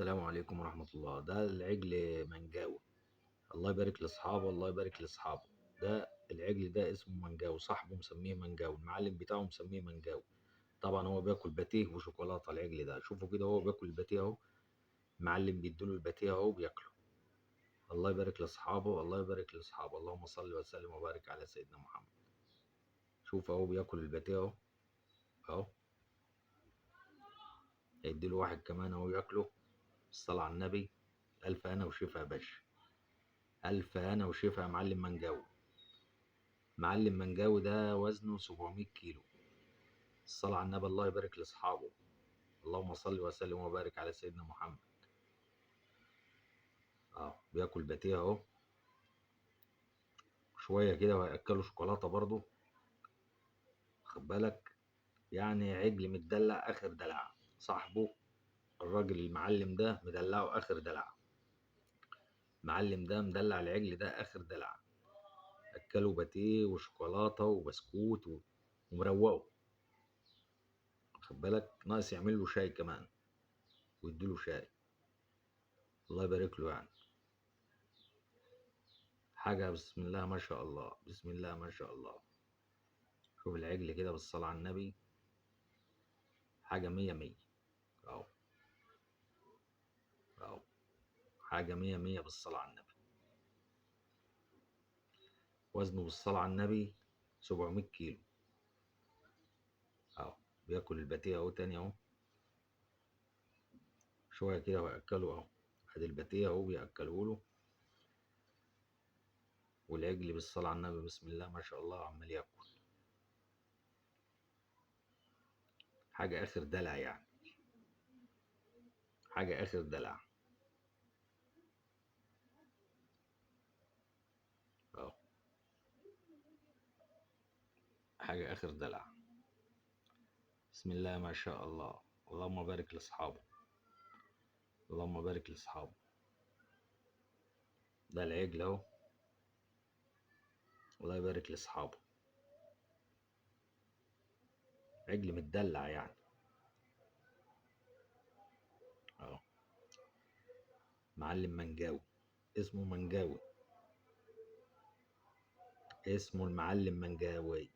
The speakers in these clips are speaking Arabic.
السلام عليكم ورحمة الله. ده العجل منجاوي. الله يبارك لاصحابه، الله يبارك لاصحابه. ده العجل ده اسمه منجاوي، صاحبه مسميه منجاوي، المعلم بتاعه مسميه منجاوي. طبعا هو بياكل باتيه وشوكولاته. العجل ده شوفوا كده، هو بياكل الباتيه اهو، المعلم بيديله الباتيه اهو بياكله. الله يبارك لاصحابه، الله يبارك لاصحابه. اللهم صل وسلم وبارك على سيدنا محمد. شوف اهو بياكل الباتيه اهو اهو. هيديله واحد كمان اهو ياكله. الصلاة على النبي. ألف هنا وشفا يا باشا، ألف هنا وشفا يا معلم منجاوي. معلم منجاوي ده وزنه 700 كيلو. الصلاة على النبي، الله يبارك لأصحابه. اللهم صل وسلم وبارك على سيدنا محمد. بياكل باتيه اهو. شوية كده وهيأكله شوكولاتة برضه. خد بالك، يعني عجل متدلع آخر دلع. صاحبه الراجل المعلم ده مدلعه آخر دلع. المعلم ده مدلع العجل ده آخر دلع. أكله باتيه وشوكولاتة وبسكوت ومروقه. خد بالك، ناقص يعمل له شاي كمان ويديله شاي. الله يبارك له يعني. حاجة بسم الله ما شاء الله، بسم الله ما شاء الله. شوف العجل كده بالصلاة على النبي، حاجة مية مية. أهو أهو، حاجة مية مية بالصلاة على النبي. وزنه بالصلاة على النبي 700 كيلو. أهو بياكل الباتيه أهو تاني أهو. شوية كده ويأكله أهو. أدي الباتيه أهو بيأكله له. والعجل بالصلاة على النبي بسم الله ما شاء الله عمال ياكل. حاجة آخر دلع يعني، حاجة آخر دلع. أهو حاجة آخر دلع. بسم الله ما شاء الله. اللهم بارك لأصحابه، اللهم بارك لأصحابه. ده العجل أهو. الله يبارك لأصحابه. عجل متدلع يعني. أهو معلم منجاوي، اسمه منجاوي، اسمه المعلم منجاوي.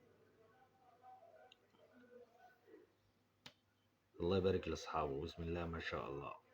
الله يبارك لاصحابه، بسم الله ما شاء الله.